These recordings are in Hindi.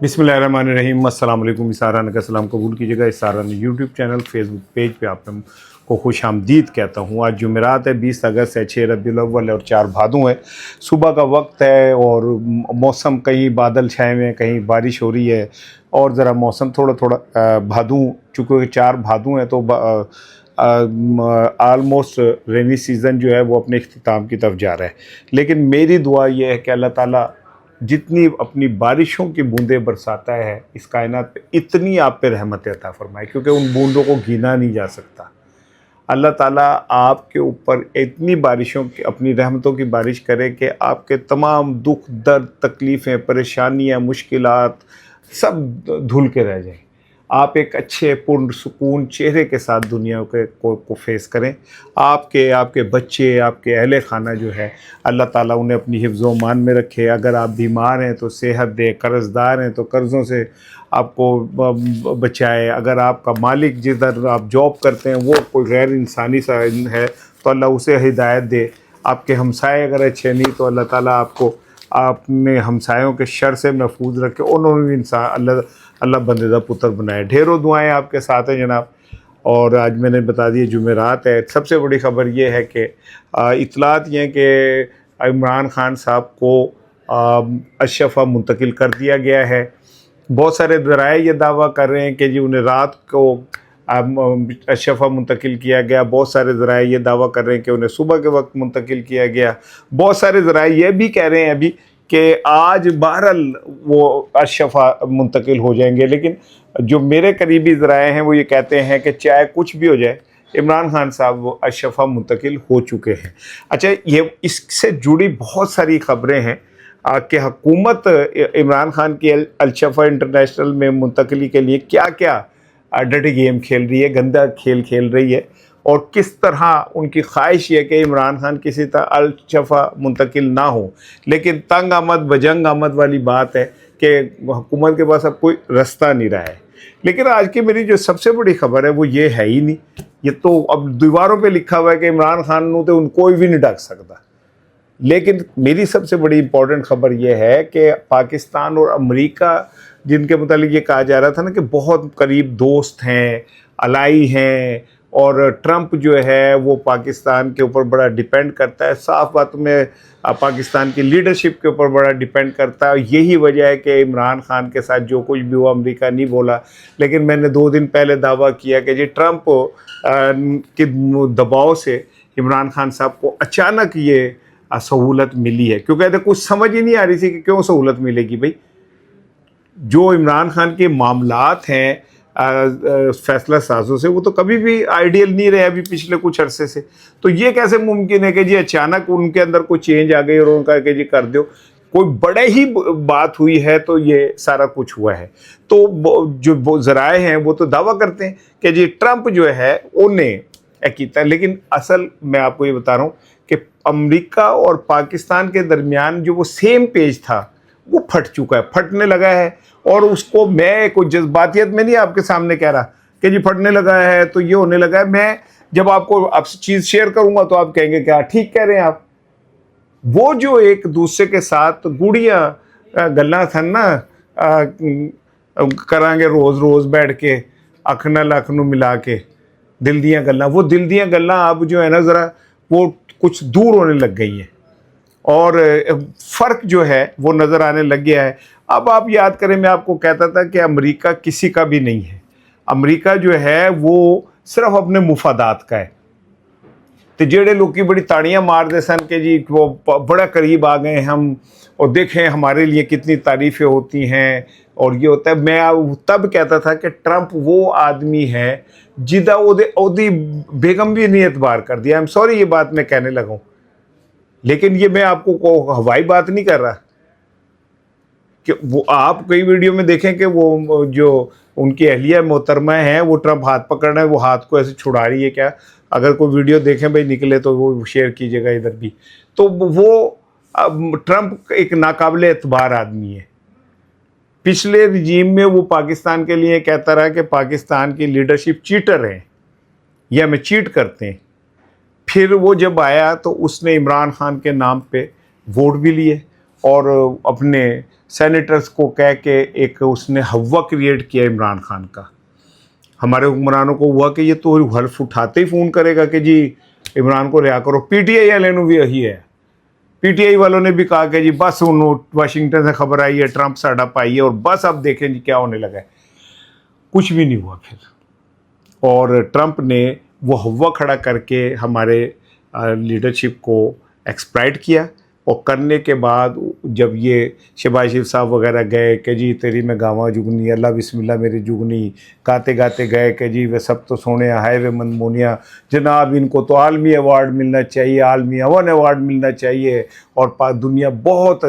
बिस्मिल्लाहिर्रहमानिर्रहीम। अस्सलाम वालेकुम। इस साराना का सलाम कबूल कीजिएगा। इस साराना यूट्यूब चैनल फेसबुक पेज पे आप को खुश आमदीद कहता हूँ। आज जुमेरात है, 20 अगस्त है, 6 रबीउल अव्वल है और 4 भादों है। सुबह का वक्त है और मौसम कहीं बादल छाए हुए हैं, कहीं बारिश हो रही है और ज़रा मौसम थोड़ा थोड़ा भादों, चूँकि 4 भादों हैं तो आलमोस्ट रेनी सीज़न जो है वो अपने इख्तिताम की तरफ जा रहा है। लेकिन मेरी दुआ ये है कि अल्लाह ताला जितनी अपनी बारिशों की बूंदें बरसाता है इस कायनात पे, इतनी आप पे रहमत अता फरमाए, क्योंकि उन बूंदों को गिना नहीं जा सकता। अल्लाह ताला आपके ऊपर इतनी बारिशों की, अपनी रहमतों की बारिश करे कि आपके तमाम दुख दर्द तकलीफ़ें परेशानियाँ मुश्किलात सब धुल के रह जाएं। आप एक अच्छे पूर्ण सुकून चेहरे के साथ दुनिया को फेस करें। आपके बच्चे, आपके अहले खाना जो है, अल्लाह ताला उन्हें अपनी हिफ्ज़ व मान में रखे। अगर आप बीमार हैं तो सेहत दे, कर्ज़दार हैं तो कर्ज़ों से आपको बचाए। अगर आपका मालिक जिधर आप जॉब करते हैं वो कोई गैर इंसानी सा है तो अल्लाह उसे हिदायत दे। आपके हमसाए अगर अच्छे नहीं तो अल्लाह ताला आपको अपने हमसायों के शर से महफूज रखे। उन्होंने इंसान अल्लाह बंदे दा पुत्र बनाए। ढेरों दुआएं आपके साथ हैं जनाब। और आज मैंने बता दिया जुमेरात है। सबसे बड़ी ख़बर ये है कि इतलात ये हैं कि इमरान खान साहब को अशफ़ा मुंतकिल कर दिया गया है। बहुत सारे ज़राए ये दावा कर रहे हैं कि जी उन्हें रात को अशफ़ा मुंतकिल किया गया। बहुत सारे ज़राए ये दावा कर रहे हैं कि उन्हें सुबह के वक्त मुंतकिल किया गया। बहुत सारे ज़राए ये भी कह रहे हैं अभी कि आज बहरल वो अशफ़ा मुंतकिल हो जाएंगे। लेकिन जो मेरे करीबी ज़राए हैं वो ये कहते हैं कि चाहे कुछ भी हो जाए, इमरान खान साहब वो अशफ़ा मुंतकिल हो चुके हैं। अच्छा, ये इससे जुड़ी बहुत सारी ख़बरें हैं कि हुकूमत इमरान खान की अशफ़ा इंटरनेशनल में मुंतकली के लिए क्या क्या डर्टी गेम खेल रही है, गंदा खेल खेल रही है, और किस तरह उनकी ख्वाहिश है कि इमरान खान किसी तरह अशफ़ा मुंतकिल ना हो। लेकिन तंग आमद बजंग आमद वाली बात है कि हुकूमत के पास अब कोई रास्ता नहीं रहा है। लेकिन आज की मेरी जो सबसे बड़ी खबर है वो ये है ही नहीं। ये तो अब दीवारों पे लिखा हुआ है कि इमरान खान को तो कोई भी नहीं ढक सकता। लेकिन मेरी सबसे बड़ी इम्पोर्टेंट ख़बर यह है कि पाकिस्तान और अमेरिका, जिनके मुतालिक ये कहा जा रहा था ना कि बहुत करीब दोस्त हैं, अलाई हैं, और ट्रंप जो है वो पाकिस्तान के ऊपर बड़ा डिपेंड करता है, साफ बात में पाकिस्तान की लीडरशिप के ऊपर बड़ा डिपेंड करता है। यही वजह है कि इमरान खान के साथ जो कुछ भी हुआ अमेरिका नहीं बोला। लेकिन मैंने 2 दिन पहले दावा किया कि जी ट्रंप के दबाव से इमरान खान साहब को अचानक ये सहूलत मिली है, क्योंकि कुछ समझ ही नहीं आ रही थी कि क्यों सहूलत मिलेगी। भाई, जो इमरान खान के मामलात हैं फैसला साजों से, वो तो कभी भी आइडियल नहीं रहे अभी पिछले कुछ अरसे से। तो ये कैसे मुमकिन है कि जी अचानक उनके अंदर कोई चेंज आ गई और उनका कि जी कर दो। कोई बड़े ही बात हुई है तो ये सारा कुछ हुआ है। तो जो ज़राए हैं वो तो दावा करते हैं कि जी ट्रंप जो है उन्हें किया। लेकिन असल मैं आपको ये बता रहा हूँ कि अमेरिका और पाकिस्तान के दरमियान जो वो सेम पेज था वो फट चुका है, फटने लगा है। और उसको मैं कोई जज्बातियत में नहीं आपके सामने कह रहा कि जी फटने लगा है तो ये होने लगा है। मैं जब आपसे चीज़ शेयर करूंगा तो आप कहेंगे क्या ठीक कह रहे हैं आप। वो जो एक दूसरे के साथ गुड़िया गल्ला था ना, करांगे रोज़ रोज़ बैठ के अख नाल अख नूं मिला के दिल दियाँ गल्लां, वो दिल दियाँ गल्लां अब जो है ना ज़रा वो कुछ दूर होने लग गई हैं और फ़र्क जो है वो नज़र आने लग गया है। अब आप याद करें, मैं आपको कहता था कि अमेरिका किसी का भी नहीं है। अमेरिका जो है वो सिर्फ अपने मुफादात का है। तो जेड़े लोग बड़ी ताड़ियाँ मारते सन कि जी वो बड़ा करीब आ गए हम, और देखें हमारे लिए कितनी तारीफ़ें होती हैं और ये होता है। मैं तब कहता था कि ट्रंप वो आदमी है जिदा ओदी बेगम भी नहीं एतबार कर दिया। आई एम सॉरी ये बात मैं कहने लगा हूँ, लेकिन ये मैं आपको हवाई बात नहीं कर रहा कि वो आप कई वीडियो में देखें कि वो जो उनकी अहलिया मोहतरमा है वो ट्रंप हाथ पकड़ रहे हैं, वो हाथ को ऐसे छुड़ा रही है क्या। अगर कोई वीडियो देखें भाई निकले तो वो शेयर कीजिएगा इधर भी। तो वो ट्रंप एक नाकाबिले एतबार आदमी है। पिछले रिजीम में वो पाकिस्तान के लिए कहता रहा कि पाकिस्तान की लीडरशिप चीटर है या हमें चीट करते हैं। फिर वो जब आया तो उसने इमरान खान के नाम पे वोट भी लिए और अपने सेनेटर्स को कह के एक उसने हवा क्रिएट किया इमरान खान का। हमारे हुक्मरानों को हुआ कि ये तो हल्फ उठाते ही फ़ोन करेगा कि जी इमरान को रिहा करो। पीटीआई वाले ने भी यही है, पीटीआई वालों ने भी कहा कि जी बस वाशिंगटन से खबर आई है, ट्रंप साड़ा पाई है और बस अब देखें जी क्या होने लगा है। कुछ भी नहीं हुआ फिर, और ट्रंप ने वो हवा खड़ा करके हमारे लीडरशिप को एक्सप्लॉइट किया। और करने के बाद जब ये शहबाज शरीफ साहब वगैरह गए कि जी तेरी मैं गावा जुगनी, अल्लाह बिस्मिल्लाह मेरी जुगनी, गाते गाते गए कि जी वे सब तो सोने हाय वे मनमोनिया, जनाब इनको तो आलमी अवार्ड मिलना चाहिए, आलमी अवन अवार्ड मिलना चाहिए। और दुनिया बहुत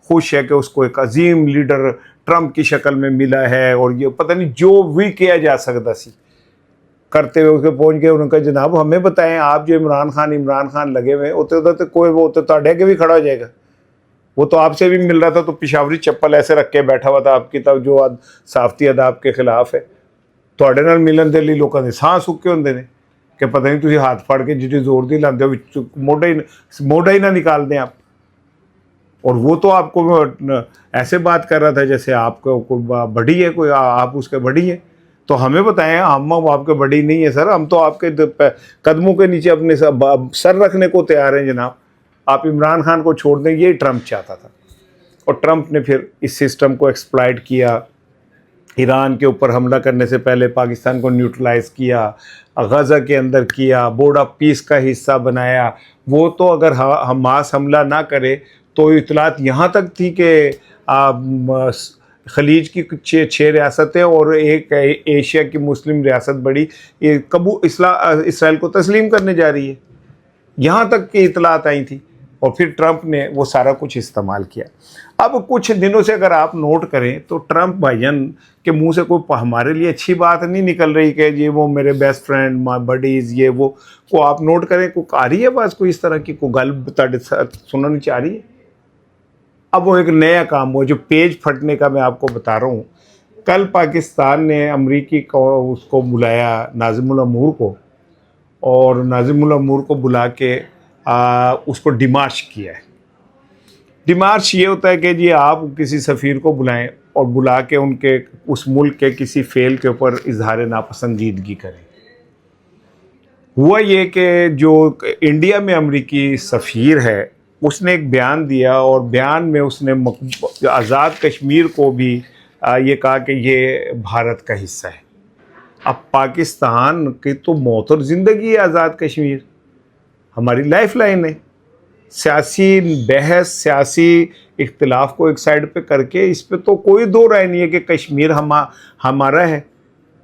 खुश है कि उसको एक अजीम लीडर ट्रंप की शक्ल में मिला है। और ये पता नहीं जो भी किया जा सकता सी करते हुए उसके पहुंच गए। उन्होंने कहा जनाब हमें बताएं, आप जो इमरान खान लगे हुए होते तो कोई वो तो ताड़े के भी खड़ा हो जाएगा। वो तो आपसे भी मिल रहा था तो पिशावरी चप्पल ऐसे रख के बैठा हुआ था आपकी तब, जो साफ्ती अदाब के खिलाफ है। ਤੁਹਾਡੇ ਨਾਲ ਮਿਲਣ ਦੇ ਲਈ ਲੋਕਾਂ ਦੇ ਸਾਹ ਸੁੱਕੇ ਹੁੰਦੇ ਨੇ कि पता नहीं ਤੁਸੀਂ हाथ फाड़ के जितनी जोर दी लाते हो मोटा ही ना निकाल दें आप। और वो तो आपको ऐसे बात कर रहा था जैसे आपको कोई बड़ी है, कोई आप उसके बड़ी है। तो हमें बताएं, हम आपके बड़ी नहीं है सर, हम तो आपके कदमों के नीचे अपने सर रखने को तैयार हैं जनाब। आप इमरान खान को छोड़ दें, ये ट्रंप चाहता था। और ट्रंप ने फिर इस सिस्टम को एक्सप्लॉइट किया। ईरान के ऊपर हमला करने से पहले पाकिस्तान को न्यूट्रलाइज़ किया, गज़ा के अंदर किया, बोर्ड ऑफ पीस का हिस्सा बनाया। वो तो अगर हमास हमला ना करे तो इतलात यहाँ तक थी कि खलीज की छः रियासतें और एक एशिया की मुस्लिम रियासत बड़ी ये इसराइल को तस्लीम करने जा रही है, यहाँ तक की इतलात आई थी। और फिर ट्रंप ने वो सारा कुछ इस्तेमाल किया। अब कुछ दिनों से अगर आप नोट करें तो ट्रंप भाईजान के मुंह से कोई हमारे लिए अच्छी बात नहीं निकल रही कि ये वो मेरे बेस्ट फ्रेंड माय बडीज़ ये वो को आप नोट करें, को आ रही है बस कोई इस तरह की कोई गल सुननी चाह रही है। अब वो एक नया काम वो जो पेज फटने का मैं आपको बता रहा हूँ। कल पाकिस्तान ने अमरीकी को उसको बुलाया नाज़िमुल अमूर को, और नाज़िमुल अमूर को बुला के उसको डिमार्च किया है। डिमार्च ये होता है कि जी आप किसी सफ़ीर को बुलाएं और बुला के उनके उस मुल्क के किसी फ़ेल के ऊपर इजहार नापसंदीदगी करें। हुआ ये कि जो इंडिया में अमरीकी सफ़ीर है उसने एक बयान दिया, और बयान में उसने आज़ाद कश्मीर को भी ये कहा कि ये भारत का हिस्सा है। अब पाकिस्तान की तो मौत और ज़िंदगी है आज़ाद कश्मीर, हमारी लाइफ लाइन है। सियासी बहस, सियासी इख्तिलाफ को एक साइड पे करके इस पे तो कोई दो राय नहीं है कि कश्मीर हमारा है।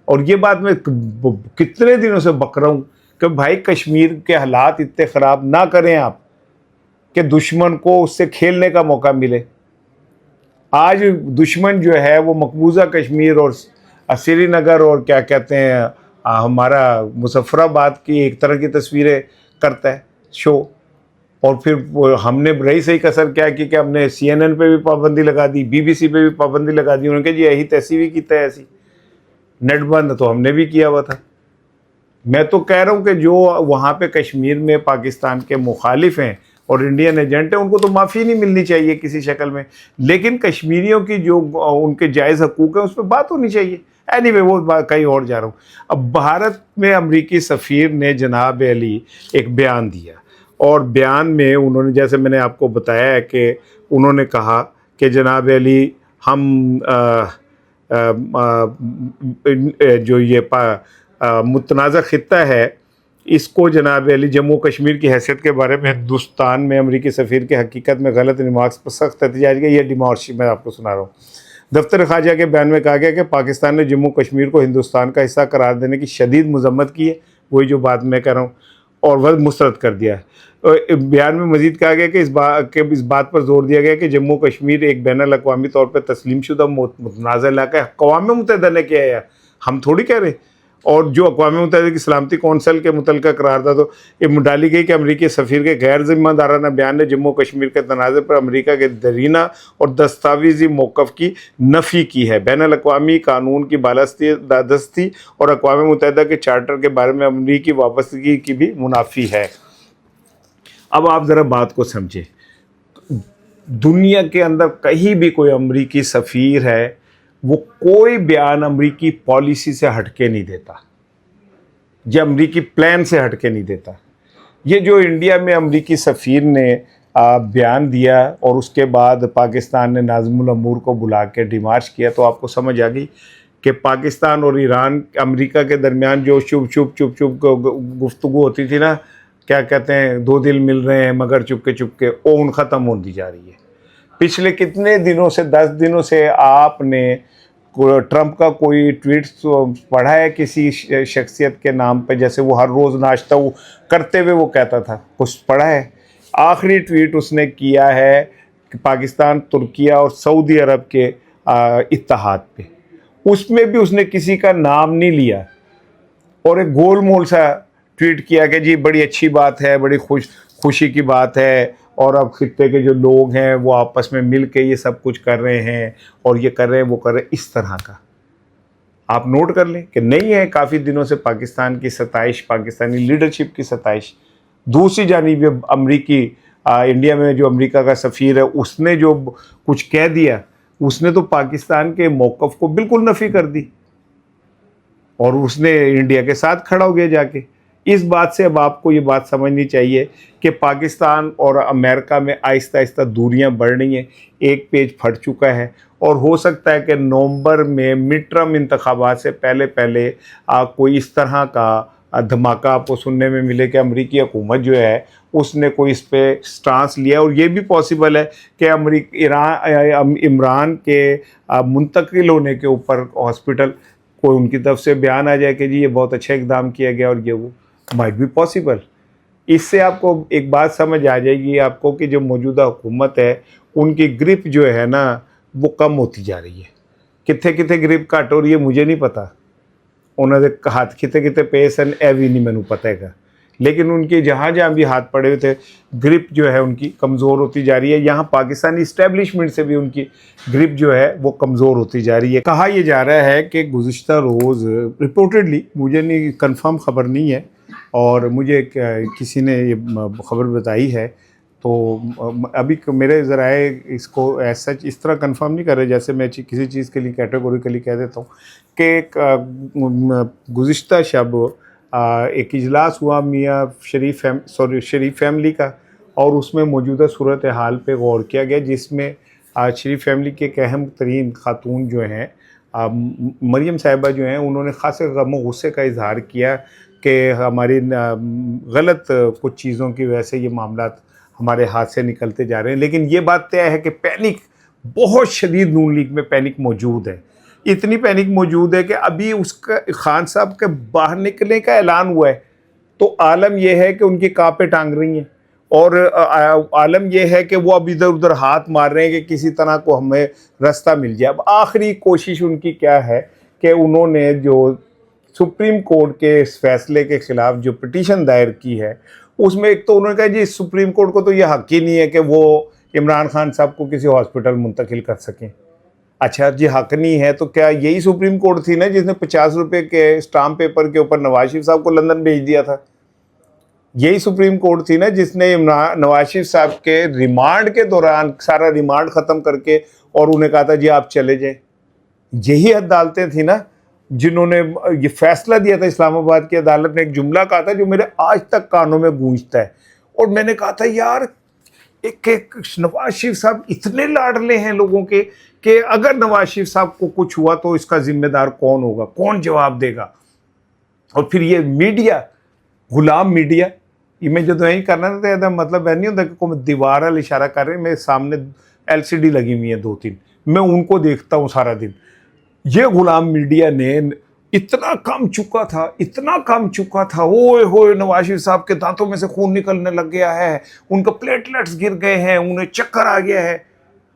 और ये बात मैं कितने दिनों से बक रहा हूँ कि भाई कश्मीर के हालात इतने ख़राब ना करें आप कि दुश्मन को उससे खेलने का मौका मिले। आज दुश्मन जो है वो मकबूजा कश्मीर और श्रीनगर और क्या कहते हैं हमारा मुजफ्फराबाद की एक तरह की तस्वीरें करता है शो। और फिर हमने रही सही कसर क्या की कि हमने CNN पे भी पाबंदी लगा दी, BBC पे भी पाबंदी लगा दी। उन्होंने कहा जी यही तैसी भी की तय ऐसी नेट बंद तो हमने भी किया हुआ था। मैं तो कह रहा हूँ कि जो वहाँ पे कश्मीर में पाकिस्तान के मुखालिफ हैं और इंडियन एजेंट हैं उनको तो माफ़ी नहीं मिलनी चाहिए किसी शक्ल में, लेकिन कश्मीरियों की जो उनके जायज़ हकूक़ हैं उस पर बात होनी चाहिए। एनीवे वो कहीं और जा रहा हूँ। अब भारत में अमरीकी सफ़ीर ने जनाब अली एक बयान दिया, और बयान में उन्होंने जैसे मैंने आपको बताया है कि उन्होंने कहा कि जनाब अली हम जो ये मुतनाज़ा ख़ित्ता है इसको जनाब अली जम्मू कश्मीर की हैसियत के बारे में हिंदुस्तान में अमरीकी सफ़ीर के हकीकत में गलत रिमार्क्स पर सख्त एहतजाज किया। ये डिमार्च मैं आपको सुना रहा हूँ। दफ्तर ख़ारजा के बयान में कहा गया कि पाकिस्तान ने जम्मू कश्मीर को हिंदुस्तान का हिस्सा करार देने की शदीद मजम्मत की है, वही जो बात मैं कह रहा हूँ, और वह मुस्तरद कर दिया है। बयान में मजीद कहा गया कि इस बात पर जोर दिया गया कि जम्मू कश्मीर एक बैनुल अक़वामी तौर पर तस्लीम शुदा मुतनाज़ा इलाका है। अक़वाम मुत्तहिदा ने किया है, हम थोड़ी कह रहे। और जो अक़वाम मुत्तहिदा की सलामती कौंसल के मुतल्लिक़ा करारदाद तो ये डाली गई कि अमरीकी सफ़ीर के गैर ज़िम्मेदाराना बयान ने जम्मू कश्मीर के तनाज़े पर अमरीका के दरीना और दस्तावेज़ी मौक़िफ़ की नफ़ी की है। बैनुल अक़वामी कानून की बालादस्ती और अक़वाम मुत्तहिदा के चार्टर के बारे में अमरीकी वाबस्तगी की भी मुनाफी है। अब आप ज़रा बात को समझें। दुनिया के अंदर कहीं भी कोई अमरीकी सफ़ीर है, वो कोई बयान अमरीकी पॉलिसी से हटके नहीं देता, ये अमरीकी प्लान से हटके नहीं देता। ये जो इंडिया में अमरीकी सफ़ीर ने बयान दिया और उसके बाद पाकिस्तान ने नाज़िमुल अमूर को बुला के डिमार्च किया, तो आपको समझ आ गई कि पाकिस्तान और ईरान अमेरिका के दरमियान जो चुप चुप चुप चुप गुफ्तगू होती थी ना, क्या कहते हैं, दो दिल मिल रहे हैं मगर चुपके चुपके, वो उन ख़त्म होती जा रही है। पिछले कितने दिनों से, 10 दिनों से आपने ट्रंप का कोई ट्वीट पढ़ा है किसी शख्सियत के नाम पे, जैसे वो हर रोज़ नाश्ता वो करते हुए वो कहता था, कुछ पढ़ा है? आखिरी ट्वीट उसने किया है कि पाकिस्तान, तुर्किया और सऊदी अरब के इत्तेहाद पे, उसमें भी उसने किसी का नाम नहीं लिया और एक गोल मोल सा ट्वीट किया कि जी बड़ी अच्छी बात है, बड़ी खुशी की बात है, और अब खित्ते के जो लोग हैं वो आपस में मिल के ये सब कुछ कर रहे हैं और ये कर रहे हैं, वो कर रहे हैं, इस तरह का। आप नोट कर लें कि नहीं है काफ़ी दिनों से पाकिस्तान की सताइश, पाकिस्तानी लीडरशिप की सताइश। दूसरी जानिब अमरीकी इंडिया में जो अमेरिका का सफ़ीर है, उसने जो कुछ कह दिया, उसने तो पाकिस्तान के मौक़िफ़ को बिल्कुल नफ़ी कर दी और उसने इंडिया के साथ खड़ा हो गया जाके। इस बात से अब आपको ये बात समझनी चाहिए कि पाकिस्तान और अमेरिका में आहिस्ता आहिस्ता दूरियां बढ़ रही हैं, एक पेज फट चुका है और हो सकता है कि नवंबर में मिड टर्म इंतखाबात से पहले पहले कोई इस तरह का धमाका आपको सुनने में मिले कि अमरीकी हुकूमत जो है उसने कोई इस पर स्टांस लिया। और ये भी पॉसिबल है कि इमरान के मुंतकिल होने के ऊपर हॉस्पिटल कोई उनकी तरफ से बयान आ जाए कि जी ये बहुत अच्छा इकदाम किया गया, और ये वो माइट बी पॉसिबल। इससे आपको एक बात समझ आ जाएगी आपको कि जो मौजूदा हुकूमत है उनकी ग्रिप जो है ना वो कम होती जा रही है। कितने कितने ग्रिप घट हो रही है मुझे नहीं पता, उन्होंने हाथ कितने कितने पेस एंड ए भी नहीं मैनू पता है, लेकिन उनके जहाँ जहाँ भी हाथ पड़े हुए थे ग्रिप जो है उनकी कमज़ोर होती जा रही है। यहाँ पाकिस्तानी इस्टेब्लिशमेंट से भी उनकी ग्रिप जो है वो कमज़ोर होती जा रही है। कहा यह जा रहा है कि गुज़िश्ता रोज़ रिपोर्टेडली, मुझे नहीं कंफर्म ख़बर नहीं है और मुझे किसी ने ये ख़बर बताई है, तो अभी मेरे ज़राए इसको ऐसा इस तरह कंफर्म नहीं कर रहे जैसे मैं किसी चीज़ के लिए कैटेगोरिकली कह देता हूँ कि गुज़िश्ता शब एक इजलास हुआ मियाँ शरीफ फैमिली का, और उसमें मौजूदा सूरत हाल पे गौर किया गया, जिसमें शरीफ फैमिली के एक अहम तरीन खातून जो हैं मरियम साहिबा जो हैं, उन्होंने ख़ास गम और गुस्से का इजहार किया कि हमारी गलत कुछ चीज़ों की वजह से ये मामला हमारे हाथ से निकलते जा रहे हैं। लेकिन ये बात तय है कि पैनिक बहुत शदीद नून लीग में पैनिक मौजूद है। इतनी पैनिक मौजूद है कि अभी उसका खान साहब के बाहर निकलने का ऐलान हुआ है तो आलम यह है कि उनकी कांपे टांग रही हैं, और आलम यह है कि वो अब इधर उधर हाथ मार रहे हैं कि किसी तरह को हमें रास्ता मिल जाए। अब आखिरी कोशिश उनकी क्या है कि उन्होंने जो सुप्रीम कोर्ट के इस फैसले के ख़िलाफ़ जो पिटीशन दायर की है, उसमें एक तो उन्होंने कहा जी सुप्रीम कोर्ट को तो ये हक़ ही नहीं है कि वो इमरान खान साहब को किसी हॉस्पिटल मुंतकिल कर सकें। अच्छा जी, हक़ नहीं है तो क्या यही सुप्रीम कोर्ट थी ना जिसने 50 रुपये के स्टाम्प पेपर के ऊपर नवाज शरीफ साहब को लंदन भेज दिया था? यही सुप्रीम कोर्ट थी ना जिसने नवाज शरीफ साहब के रिमांड के दौरान सारा रिमांड ख़त्म करके और उन्हें कहा था जी आप चले जाएं। यही अदालतें थी ना जिन्होंने ये फैसला दिया था। इस्लामाबाद की अदालत ने एक जुमला कहा था जो मेरे आज तक कानों में गूंजता है, और मैंने कहा था यार एक नवाज शरीफ साहब इतने लाडले हैं लोगों के कि अगर नवाज शरीफ साहब को कुछ हुआ तो इसका जिम्मेदार कौन होगा, कौन जवाब देगा? और फिर ये मीडिया, गुलाम मीडिया, ये मैं जो नहीं करना था मतलब नहीं होता कि कोई दीवार वाल इशारा कर रहे हैं, मेरे सामने LCD लगी हुई है 2-3, मैं उनको देखता हूँ सारा दिन। ये गुलाम मीडिया ने इतना कम चुका था, इतना कम चुका था, ओए होए नवाज शरीफ साहब के दांतों में से खून निकलने लग गया है, उनका प्लेटलेट्स गिर गए हैं, उन्हें चक्कर आ गया है,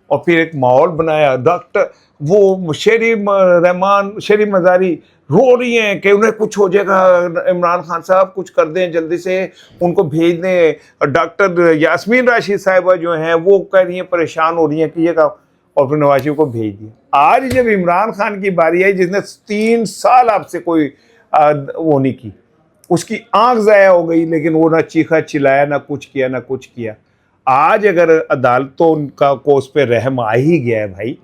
और फिर एक माहौल बनाया। डॉक्टर वो शेरी मज़ारी रो रही हैं कि उन्हें कुछ हो जाएगा, इमरान खान साहब कुछ कर दें, जल्दी से उनको भेज दें। डॉक्टर यास्मीन राशिद साहिबा जो हैं वो कह रही हैं, परेशान हो रही हैं कि ये का, और फिर नवाज शरीफ को भेज दिया। आज जब इमरान खान की बारी आई जिसने 3 साल आपसे कोई वो नहीं की, उसकी आंख ज़ाया हो गई, लेकिन वो ना चीखा चिल्लाया, ना कुछ किया, ना कुछ किया। आज अगर अदालतों का को उस पर रहम आ ही गया है भाई,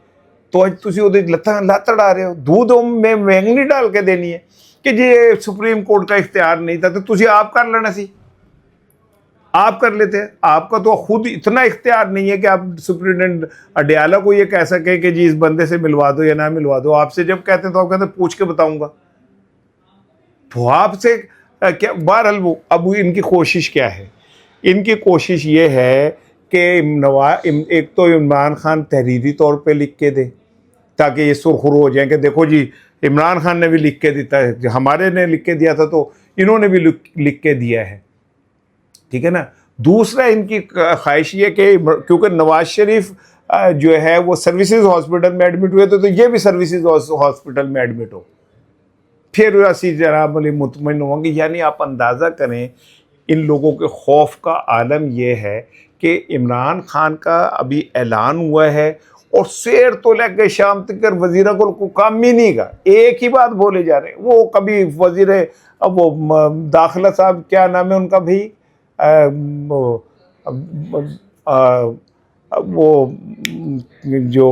तो अज तुसी ਉਹਦੇ ਲੱਤ ਅੜਾ ਰਹੇ ਹੋ। दूध में महंगी डाल के देनी है कि जी सुप्रीम कोर्ट का इख्तियार नहीं था, तो तुसी आप कर लेना सी, आप कर लेते हैं। आपका तो खुद इतना इख्तियार नहीं है कि आप सुप्रिटेंडेंट अडयाला को ये कह सके कि जी इस बंदे से मिलवा दो या ना मिलवा दो। आपसे जब कहते हैं तो आप कहते हैं पूछ के बताऊंगा। तो आपसे क्या बहरहाल वो अब इनकी कोशिश क्या है? इनकी कोशिश ये है कि एक तो इमरान खान तहरीरी तौर पे लिख के दे ताकि ये सुरखुरू हो जाए कि देखो जी इमरान खान ने भी लिख के देता है, हमारे ने लिख के दिया था तो इन्होंने भी लिख के दिया है, ठीक है ना। दूसरा इनकी ख्वाहिश ये कि क्योंकि नवाज शरीफ जो है वो सर्विसेज हॉस्पिटल में एडमिट हुए थे, तो ये भी सर्विसेज हॉस्पिटल में एडमिट हो, फिर असी जनाब मुतमईन होंगे। यानी आप अंदाज़ा करें इन लोगों के खौफ का आलम यह है कि इमरान खान का अभी ऐलान हुआ है और शेर तो लेकर शाम तक वज़ीर को काम ही नहीं का, एक ही बात बोले जा रहे हैं। वो कभी वज़ीर अब वो दाखिला साहब क्या नाम है उनका भी, वो जो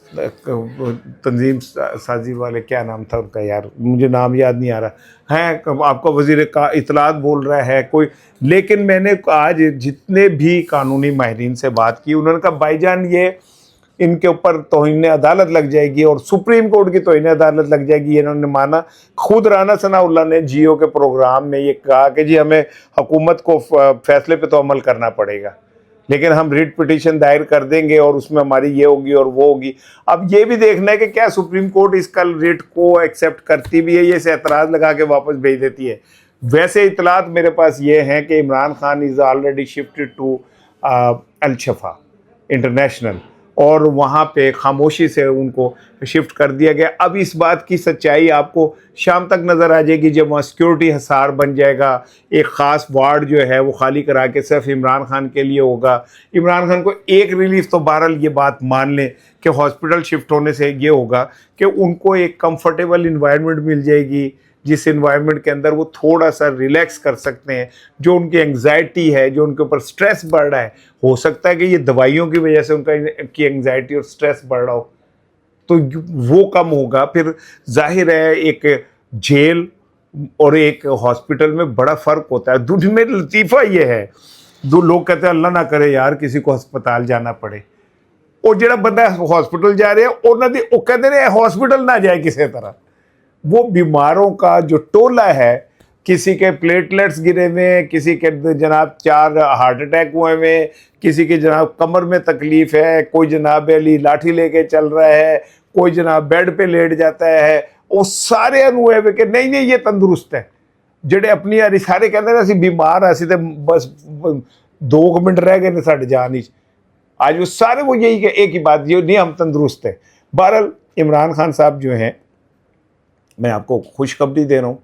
तंजीम साजी वाले क्या नाम था उनका, यार मुझे नाम याद नहीं आ रहा है, आपका वज़ीर का इतलात बोल रहा है कोई। लेकिन मैंने आज जितने भी कानूनी माहिरीन से बात की, उन्होंने कहा भाईजान ये इनके ऊपर तौहीन अदालत लग जाएगी और सुप्रीम कोर्ट की तौहीन अदालत लग जाएगी। इन्होंने माना, खुद राना सनाउल्लाह ने जियो के प्रोग्राम में ये कहा कि जी हमें हुकूमत को फैसले पे तो अमल करना पड़ेगा, लेकिन हम रिट पिटीशन दायर कर देंगे और उसमें हमारी ये होगी और वो होगी। अब ये भी देखना है कि क्या सुप्रीम कोर्ट इसका रिट को एक्सेप्ट करती भी है, ये से एतराज़ लगा के वापस भेज देती है। वैसे इतलात मेरे पास ये हैं कि Imran Khan is already shifted to Al Shafa international, और वहाँ पे खामोशी से उनको शिफ्ट कर दिया गया। अब इस बात की सच्चाई आपको शाम तक नज़र आ जाएगी जब वहाँ सिक्योरिटी हिसार बन जाएगा। एक ख़ास वार्ड जो है वो खाली करा के सिर्फ इमरान खान के लिए होगा। इमरान खान को एक रिलीफ तो बहरहाल ये बात मान लें कि हॉस्पिटल शिफ्ट होने से ये होगा कि उनको एक कंफर्टेबल इन्वायरमेंट मिल जाएगी, जिस इन्वायरमेंट के अंदर वो थोड़ा सा रिलैक्स कर सकते हैं। जो उनकी एंग्जाइटी है, जो उनके ऊपर स्ट्रेस बढ़ रहा है, हो सकता है कि ये दवाइयों की वजह से उनका की एंग्जाइटी और स्ट्रेस बढ़ रहा हो, तो वो कम होगा। फिर जाहिर है एक जेल और एक हॉस्पिटल में बड़ा फ़र्क होता है। दूध में लतीफ़ा ये है, दो लोग कहते हैं अल्लाह ना करे यार किसी को अस्पताल जाना पड़े, और जो बंदा हॉस्पिटल जा रहे हैं उन्होंने वो कहते हैं हॉस्पिटल ना जाए किसी तरह। वो बीमारों का जो टोला है, किसी के प्लेटलेट्स गिरे हुए, किसी के जनाब 4 हार्ट अटैक हुए हुए, किसी के जनाब कमर में तकलीफ़ है, कोई जनाब अली लाठी लेके चल रहा है, कोई जनाब बेड पे लेट जाता है, वो सारे हुए हुए कि नहीं नहीं ये तंदुरुस्त है। जेडे अपनी यारी सारे कहते हैं असी बीमार असी तो बस 2 मिनट रह गए ने साढ़े जान ही। आज वो सारे वो यही एक ही बात, ये नहीं हम तंदुरुस्त है। बहरहाल इमरान खान साहब जो हैं, मैं आपको खुशखबरी दे रहा हूँ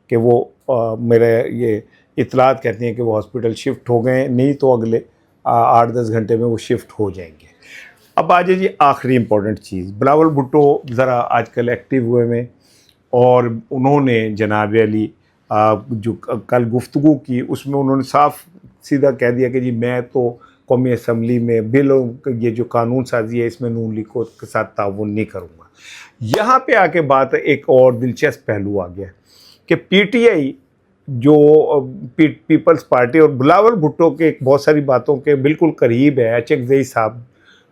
कि वो मेरे ये इतलात कहती हैं कि वो हॉस्पिटल शिफ्ट हो गए, नहीं तो अगले 8-10 घंटे में वो शिफ्ट हो जाएंगे। अब आ जाए जी आखिरी इम्पोर्टेंट चीज़, बिलावल भुट्टो ज़रा आजकल एक्टिव हुए में, और उन्होंने जनाब अली जो कल गुफ्तगू की उसमें उन्होंने साफ सीधा कह दिया कि जी मैं तो कौमी असम्बली में बिलों ये जो कानून साजी है इसमें नून लीग के साथ ताउन नहीं करूँगा। यहाँ पे आके बात एक और दिलचस्प पहलू आ गया कि पीटीआई जो पीपल्स पार्टी और बिलावल भुट्टो के एक बहुत सारी बातों के बिल्कुल करीब है। अचकज़ई साहब,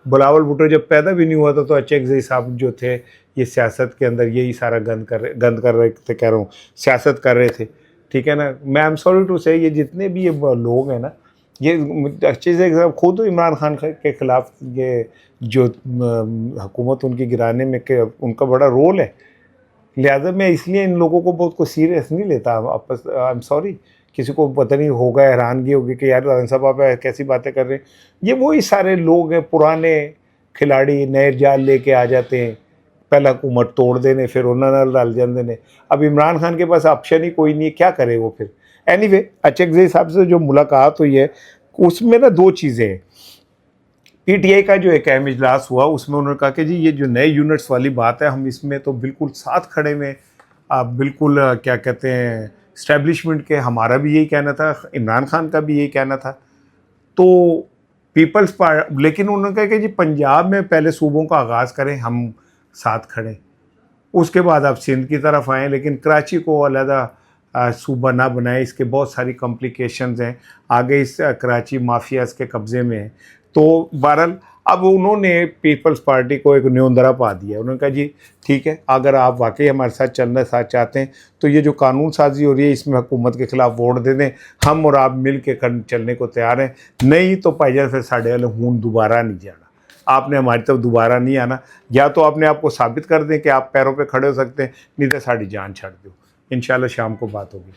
बिलावल भुट्टो जब पैदा भी नहीं हुआ था तो अचकज़ई साहब जो थे ये सियासत के अंदर यही सारा गंद कर रहे थे, कह रहा हूँ सियासत कर रहे थे, ठीक है ना। मैं आई एम सॉरी टू से ये जितने भी ये लोग हैं ना, ये अच्छे से खुद इमरान खान के ख़िलाफ़ ये जो हुकूमत उनकी गिराने में के उनका बड़ा रोल है, लिहाजा मैं इसलिए इन लोगों को बहुत को सीरियस नहीं लेता। आपस आई एम सॉरी, किसी को पता नहीं होगा, हैरानगी होगी कि यार राना साहब आप कैसी बातें कर रहे हैं। ये वही सारे लोग हैं, पुराने खिलाड़ी नए जाल लेके आ जाते हैं, पहला हुकूमत तोड़ देने फिर उन्होंने डाल जाते हैं। अब इमरान खान के पास ऑप्शन ही कोई नहीं है, क्या करे वो फिर। एनीवे अचकज़ई साहब से जो मुलाकात हुई है उसमें ना 2 चीज़ें हैं। पीटीआई का जो एक अहम इजलास हुआ उसमें उन्होंने कहा कि जी ये जो नए यूनिट्स वाली बात है हम इसमें तो बिल्कुल साथ खड़े में, आप बिल्कुल क्या कहते हैं इस्टेब्लिशमेंट के, हमारा भी यही कहना था, इमरान खान का भी यही कहना था। तो पीपल्स पार्टी, लेकिन उन्होंने कहा कि जी पंजाब में पहले सूबों का आगाज़ करें, हम साथ खड़े, उसके बाद आप सिंध की तरफ आएँ, लेकिन कराची को अलहदा सूबा ना बनाए, इसके बहुत सारी कॉम्प्लिकेशंस हैं, आगे इस कराची माफियाज के कब्ज़े में है। तो बहरहाल अब उन्होंने पीपल्स पार्टी को एक न्योंदरा पा दिया। उन्होंने कहा जी ठीक है, अगर आप वाकई हमारे साथ चलना साथ चाहते हैं तो ये जो कानून साजी हो रही है इसमें हुकूमत के खिलाफ वोट दे दें, हम और आप मिल के चलने को तैयार हैं, नहीं तो भाईजान फिर साढ़े वाले हूँ दोबारा नहीं जाना, आपने हमारी तरफ दोबारा नहीं आना, या तो अपने आप को साबित कर दें कि आप पैरों पे खड़े हो सकते हैं, नहीं तो साड़ी जान छाड़ दो। इंशाल्लाह शाम को बात होगी।